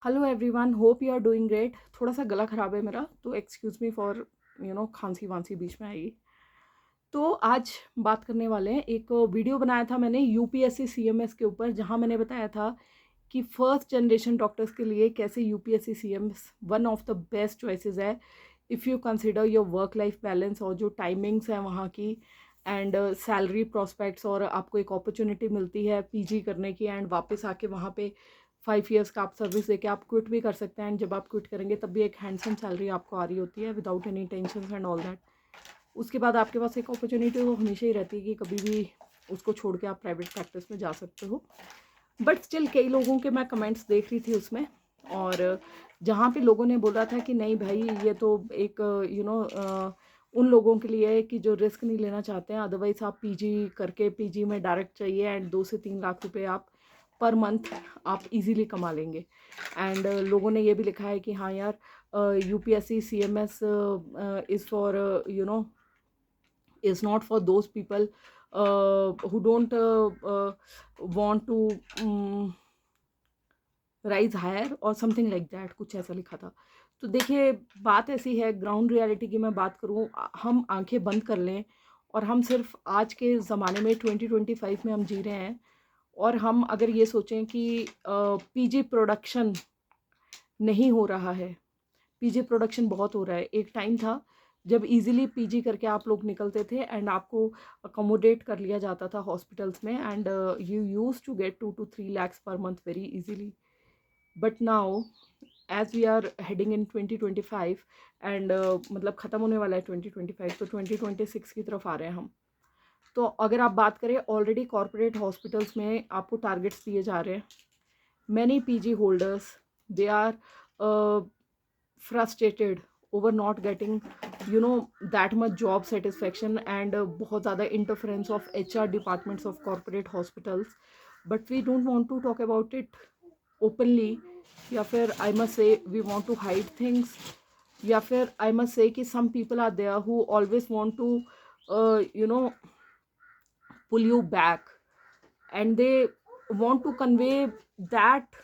Hello everyone, hope you are doing great. थोड़ा सा गला ख़राब है मेरा, तो एक्सक्यूज़ मी फॉर खांसी वांसी बीच में आएगी। तो आज बात करने वाले हैं, एक वीडियो बनाया था मैंने यूपीएससी सीएमएस के ऊपर, जहां मैंने बताया था कि फर्स्ट जनरेशन डॉक्टर्स के लिए कैसे UPSC CMS one of the best choices है if you consider your work life balance और जो टाइमिंग्स हैं वहाँ की, एंड सैलरी प्रोस्पेक्ट्स, और आपको एक अपॉर्चुनिटी मिलती है पीजी करने की एंड वापस आके वहाँ पे 5 ईयर्स का आप सर्विस देके आप क्विट भी कर सकते हैं। एंड जब आप क्विट करेंगे तब भी एक हैंडसम सैलरी आपको आ रही होती है without any tension and all that. उसके बाद आपके पास एक अपॉर्चुनिटी तो हमेशा ही रहती है कि कभी भी उसको छोड़ के आप प्राइवेट प्रैक्टिस में जा सकते हो। बट स्टिल कई लोगों के मैं कमेंट्स देख रही थी उसमें, और जहाँ पे लोगों ने बोला था कि नहीं भाई, ये तो एक उन लोगों के लिए है कि जो रिस्क नहीं लेना चाहते हैं, अदरवाइज आप पीजी करके पीजी में डायरेक्ट चाहिए एंड 2 से 3 लाख रुपए आप पर मंथ आप इजीली कमा लेंगे। एंड लोगों ने ये भी लिखा है कि हाँ यार, UPSC CMS is for is not for those people who don't want to rise higher और समथिंग लाइक दैट, कुछ ऐसा लिखा था। तो देखिए, बात ऐसी है, ग्राउंड रियलिटी की मैं बात करूँ, हम आंखें बंद कर लें और हम सिर्फ आज के ज़माने में 2025 में हम जी रहे हैं, और हम अगर ये सोचें कि पीजी प्रोडक्शन नहीं हो रहा है। पीजी प्रोडक्शन बहुत हो रहा है। एक टाइम था जब इजीली पीजी करके आप लोग निकलते थे एंड आपको अकोमोडेट कर लिया जाता था हॉस्पिटल्स में, and you use to get 2 to 3 lakhs per month very easily. But now as we are heading in 2025 and मतलब ख़त्म होने वाला है 2025, तो 2026 की तरफ आ रहे हैं हम। तो अगर आप बात करें, ऑलरेडी कॉरपोरेट हॉस्पिटल्स में आपको टारगेट्स दिए जा रहे हैं। Many PG holders, they are frustrated over not getting that much job satisfaction, and बहुत ज़्यादा interference of HR departments of corporate hospitals, but we don't want to talk about it openly, या फिर I must say we want to hide things, या फिर I must say कि some people are there who always want to pull you back, and they want to convey that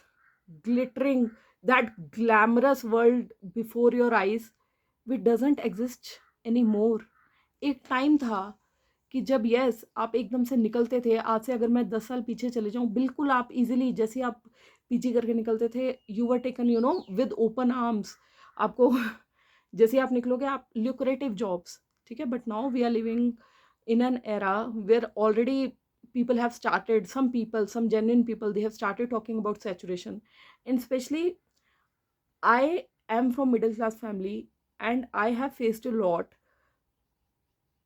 glittering, that glamorous world before your eyes which doesn't exist anymore. एक time था कि जब yes आप एकदम से निकलते थे। आज से अगर मैं 10 साल पीछे चले जाऊं, बिल्कुल आप इजीली जैसे आप पीजी करके निकलते थे, you were taken with open arms. आपको जैसे आप निकलोगे, आप ल्यूक्रेटिव जॉब्स, ठीक है। But now we are living in an era where already people have started, some people, some genuine people, they have started talking about saturation. And especially, I am from middle class family and I have faced a lot,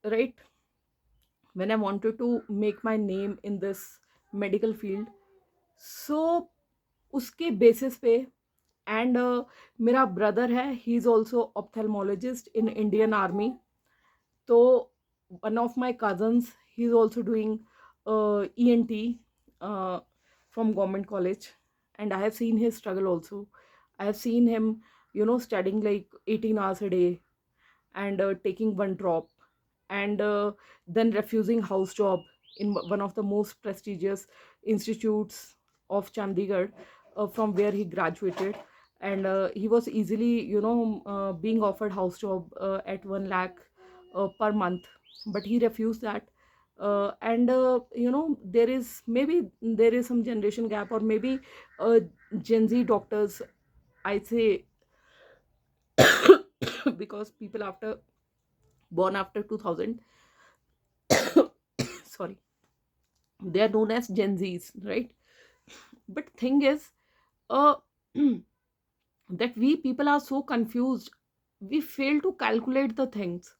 right, when I wanted to make my name in this medical field. So उसके basis पे, and मेरा brother है, he is also ophthalmologist in Indian army. तो one of my cousins, he's also doing ENT from government college, and I have seen his struggle also. I have seen him studying like 18 hours a day, and taking one drop, and then refusing house job in one of the most prestigious institutes of Chandigarh, from where he graduated. And he was easily being offered house job at 1 lakh per month, but he refused that. And there is, maybe there is some generation gap, or maybe Gen Z doctors, I say, because people after born after 2000, sorry, they are known as Gen Z's, right? But thing is, uh, that we people are so confused, we fail to calculate the things.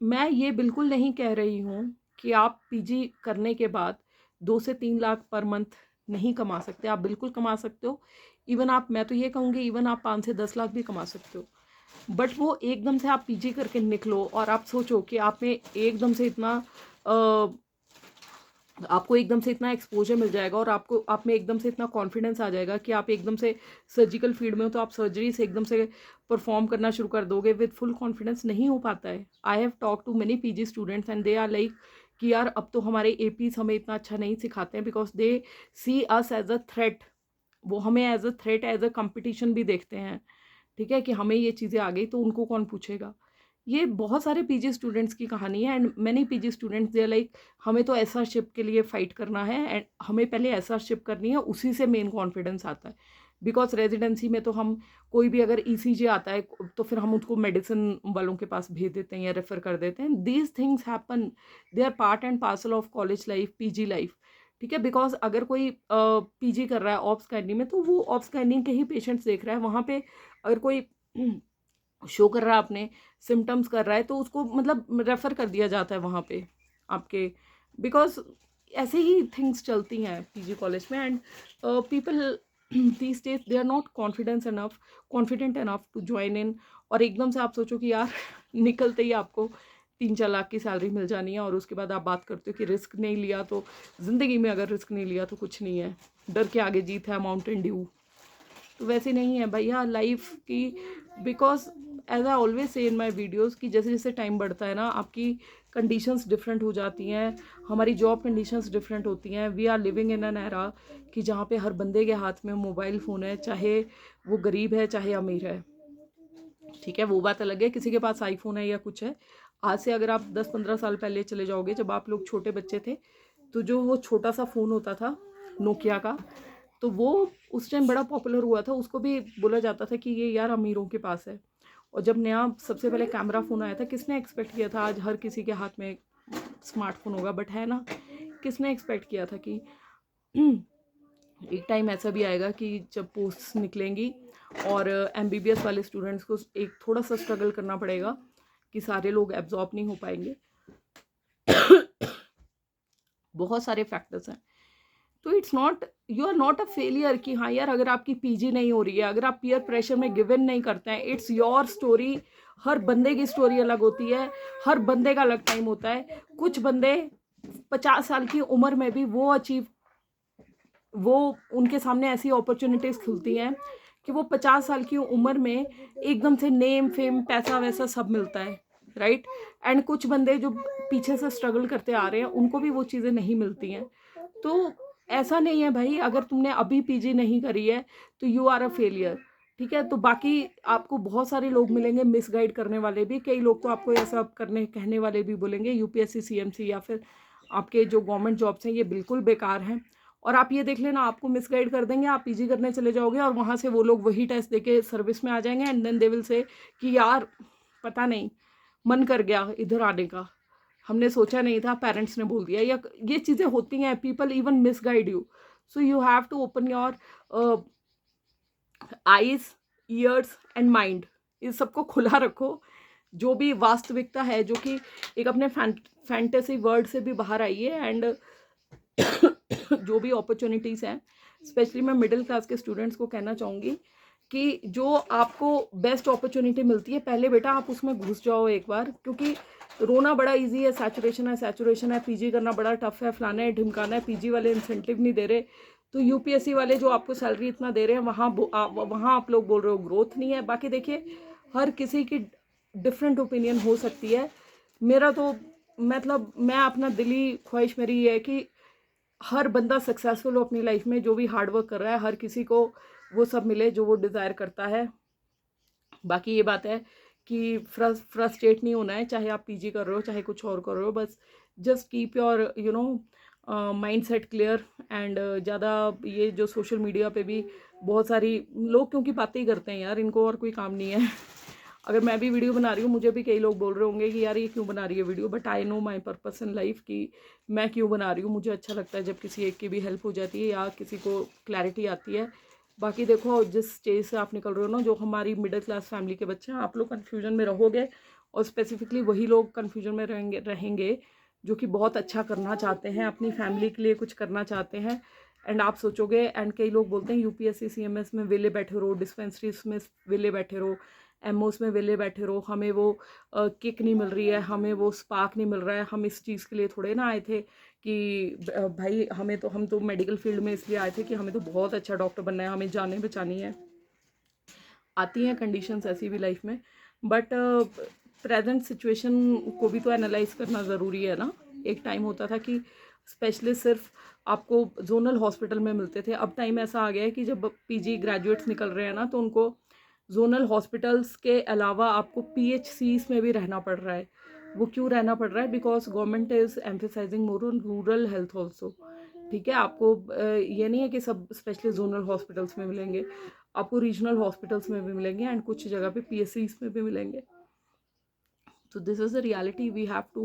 मैं ये बिल्कुल नहीं कह रही हूँ कि आप PG करने के बाद 2 से 3 लाख पर मंथ नहीं कमा सकते। आप बिल्कुल कमा सकते हो। इवन आप, मैं तो ये कहूँगी, इवन आप 5 से 10 लाख भी कमा सकते हो। बट वो एकदम से आप पीजी करके निकलो और आप सोचो कि आप में एकदम से इतना आपको एकदम से इतना एक्सपोजर मिल जाएगा, और आपको आप में एकदम से इतना कॉन्फिडेंस आ जाएगा कि आप एकदम से सर्जिकल फील्ड में हो, तो आप सर्जरी से एकदम से परफॉर्म करना शुरू कर दोगे विद फुल कॉन्फिडेंस। नहीं हो पाता है। I have talk to many PG students and they are like कि यार अब तो हमारे एपीज हमें इतना अच्छा नहीं सिखाते हैं, because they see us as a threat वो हमें as a threat, as a competition भी देखते हैं, ठीक है, कि हमें ये चीज़ें आ गई तो उनको कौन पूछेगा। ये बहुत सारे पीजी स्टूडेंट्स की कहानी है, and many PG students they like हमें तो एसआरशिप के लिए फ़ाइट करना है, एंड हमें पहले एसआरशिप करनी है, उसी से मेन कॉन्फिडेंस आता है। बिकॉज रेजिडेंसी में तो हम कोई भी अगर ईसीजी आता है तो फिर हम उसको मेडिसिन वालों के पास भेज देते हैं या रेफर कर देते हैं। These things happen, they are part and parcel of college life, PG life, ठीक है। बिकॉज अगर कोई पीजी कर रहा है ऑप्स गायनी में, तो वो ऑप्स गायनी के ही पेशेंट्स देख रहा है। वहाँ पे अगर कोई शो कर रहा है, अपने सिम्टम्स कर रहा है, तो उसको मतलब रेफर कर दिया जाता है वहाँ पे आपके, बिकॉज ऐसे ही थिंग्स चलती हैं पीजी कॉलेज में। And people these days they are not confident enough to join in। और एकदम से आप सोचो कि यार निकलते ही आपको 3-4 लाख की सैलरी मिल जानी है, और उसके बाद आप बात करते हो कि रिस्क नहीं लिया तो ज़िंदगी में, अगर रिस्क नहीं लिया तो कुछ नहीं है, डर के आगे जीत है, माउंटेन ड्यू। तो वैसे नहीं है भैया लाइफ की। Because as I always say in my videos कि जैसे जैसे टाइम बढ़ता है ना, आपकी कंडीशंस डिफरेंट हो जाती हैं, हमारी जॉब कंडीशंस डिफरेंट होती हैं। We are living in an era कि जहाँ पे हर बंदे के हाथ में मोबाइल फ़ोन है, चाहे वो गरीब है चाहे अमीर है, ठीक है। वो बात अलग है, किसी के पास आईफोन है या कुछ है। आज से अगर आप 10-15 साल पहले चले जाओगे, जब आप लोग छोटे बच्चे थे, तो जो वो छोटा सा फ़ोन होता था नोकिया का, तो वो उस टाइम बड़ा पॉपुलर हुआ था, उसको भी बोला जाता था कि ये यार अमीरों के पास है। और जब नया सबसे पहले कैमरा फ़ोन आया था, किसने एक्सपेक्ट किया था आज हर किसी के हाथ में स्मार्टफोन होगा। बट है ना, किसने एक्सपेक्ट किया था कि एक टाइम ऐसा भी आएगा कि जब पोस्ट निकलेंगी और एमबीबीएस वाले स्टूडेंट्स को एक थोड़ा सा स्ट्रगल करना पड़ेगा, कि सारे लोग एब्जॉर्ब नहीं हो पाएंगे। बहुत सारे फैक्टर्स हैं। तो it's not, you are not a failure कि हाँ यार अगर आपकी पीजी नहीं हो रही है, अगर आप पीयर प्रेशर में गिव इन नहीं करते हैं, इट्स योर स्टोरी। हर बंदे की स्टोरी अलग होती है, हर बंदे का अलग टाइम होता है। कुछ बंदे 50 साल की उम्र में भी वो उनके सामने ऐसी अपॉर्चुनिटीज खुलती हैं कि वो 50 साल की उम्र में एकदम से नेम फेम पैसा वैसा सब मिलता है, राइट। एंड कुछ बंदे जो पीछे से स्ट्रगल करते आ रहे हैं, उनको भी वो चीज़ें नहीं मिलती हैं। तो ऐसा नहीं है भाई, अगर तुमने अभी पीजी नहीं करी है तो यू आर अ फेलियर, ठीक है। तो बाकी आपको बहुत सारे लोग मिलेंगे मिसगाइड करने वाले भी, कई लोग तो आपको ऐसा करने कहने वाले भी बोलेंगे यूपीएससी सीएमसी या फिर आपके जो गवर्नमेंट जॉब्स हैं ये बिल्कुल बेकार हैं। और आप ये देख लेना, आपको मिसगाइड कर देंगे, आप पीजी करने चले जाओगे और वहाँ से वो लोग वही टेस्ट देके सर्विस में आ जाएंगे, and then they will say कि यार पता नहीं मन कर गया इधर आने का, हमने सोचा नहीं था, पेरेंट्स ने बोल दिया, या ये चीज़ें होती हैं। People even misguide you. So you have to open your eyes, ears and mind, इस सबको खुला रखो। जो भी वास्तविकता है, जो कि एक अपने फैंटेसी वर्ल्ड से भी बाहर आई है, एंड जो भी अपॉर्चुनिटीज़ हैं, स्पेशली मैं मिडिल क्लास के स्टूडेंट्स को कहना चाहूँगी कि जो आपको बेस्ट अपॉर्चुनिटी मिलती है, पहले बेटा आप उसमें घुस जाओ एक बार। क्योंकि रोना बड़ा इजी है, सैचुरेशन है, पीजी करना बड़ा टफ है, फलाना है ढिमकाना है, पीजी वाले इंसेंटिव नहीं दे रहे, तो यूपीएससी वाले जो आपको सैलरी इतना दे रहे हैं, वहाँ आप लोग बोल रहे हो ग्रोथ नहीं है। बाकी देखिए, हर किसी की डिफरेंट ओपिनियन हो सकती है। मेरा तो मतलब मैं अपना दिली ख्वाहिश मेरी ये है कि हर बंदा सक्सेसफुल हो अपनी लाइफ में, जो भी हार्ड वर्क कर रहा है, हर किसी को वो सब मिले जो वो डिज़ायर करता है। बाकी ये बात है कि फ्रस्ट्रेट नहीं होना है, चाहे आप पीजी कर रहे हो चाहे कुछ और कर रहे हो, बस just keep your mind set clear. And ज़्यादा ये जो सोशल मीडिया पे भी बहुत सारी लोग क्योंकि बातें ही करते हैं यार, इनको और कोई काम नहीं है। अगर मैं भी वीडियो बना रही हूँ, मुझे भी कई लोग बोल रहे होंगे कि यार ये क्यों बना रही है video, but I know my purpose in life कि मैं क्यों बना रही हूँ। मुझे अच्छा लगता है जब किसी एक की भी हेल्प हो जाती है या किसी को क्लैरिटी आती है। बाकी देखो, जिस स्टेज से आप निकल रहे हो ना, जो हमारी मिडिल क्लास फैमिली के बच्चे हैं, आप लोग कन्फ्यूजन में रहोगे, और स्पेसिफिकली वही लोग कन्फ्यूजन में रहेंगे जो कि बहुत अच्छा करना चाहते हैं, अपनी फैमिली के लिए कुछ करना चाहते हैं। एंड आप सोचोगे, एंड कई लोग बोलते हैं यूपीएससी सीएमएस में वेले बैठे रहो, डिस्पेंसरीज में वेले बैठे रहो, एमओस में वेले बैठे रहो, हमें वो किक नहीं मिल रही है, हमें वो स्पार्क नहीं मिल रहा है। हम इस चीज़ के लिए थोड़े ना आए थे कि भाई हम तो मेडिकल फील्ड में इसलिए आए थे कि हमें तो बहुत अच्छा डॉक्टर बनना है, हमें जाने बचानी है। आती हैं कंडीशंस ऐसी भी लाइफ में, बट प्रेजेंट सिचुएशन को भी तो एनालाइज करना ज़रूरी है ना। एक टाइम होता था कि स्पेशलिस्ट सिर्फ आपको जोनल हॉस्पिटल में मिलते थे। अब टाइम ऐसा आ गया है कि जब पीजी ग्रेजुएट्स निकल रहे हैं ना, तो उनको जोनल हॉस्पिटल्स के अलावा आपको पीएचसीज में भी रहना पड़ रहा है। वो क्यों रहना पड़ रहा है? Because government is emphasizing more on rural health also. ठीक है, आपको ये नहीं है कि सब स्पेशली जोनल हॉस्पिटल्स में मिलेंगे, आपको रीजनल हॉस्पिटल्स में भी मिलेंगे एंड कुछ जगह पे पीएचसीज में भी मिलेंगे। So this is the reality we have to,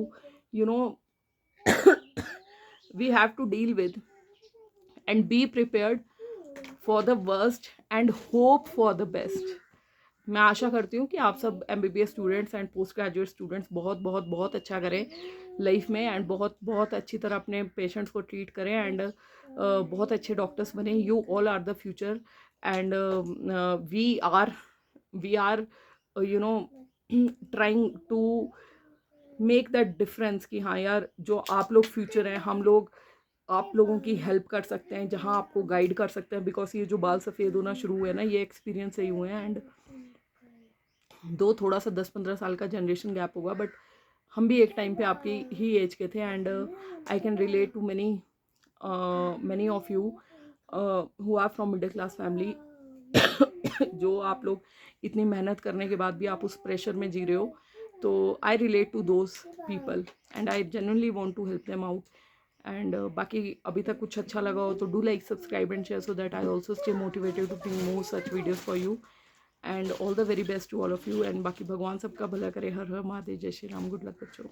you know, we have to deal with and be prepared for the worst and hope for the best. मैं आशा करती हूँ कि आप सब MBBS students and post graduate students बहुत बहुत बहुत अच्छा करें लाइफ में एंड बहुत बहुत अच्छी तरह अपने पेशेंट्स को ट्रीट करें एंड बहुत अच्छे डॉक्टर्स बने। You all are the future and we are you know trying to make that difference कि हाँ यार, जो आप लोग फ्यूचर हैं, हम लोग आप लोगों की हेल्प कर सकते हैं, जहाँ आपको गाइड कर सकते हैं। बिकॉज ये जो बाल सफ़ेद होना शुरू हुए हैं ना, ये एक्सपीरियंस से ही हुए हैं एंड दो थोड़ा सा 10-15 साल का जनरेशन गैप होगा, बट हम भी एक टाइम पे आपकी ही एज के थे and I can relate to many of you who are from middle class family. जो आप लोग इतनी मेहनत करने के बाद भी आप उस प्रेशर में जी रहे हो, तो I relate to those people and I genuinely want to help them out and बाकी अभी तक कुछ अच्छा लगा हो तो do like, subscribe and share so that I also stay motivated to bring more such videos for you and all the very best to all of you and बाकी भगवान सबका भला करे। हर हर महादेव, जय श्री राम, गुड लक बच्चों।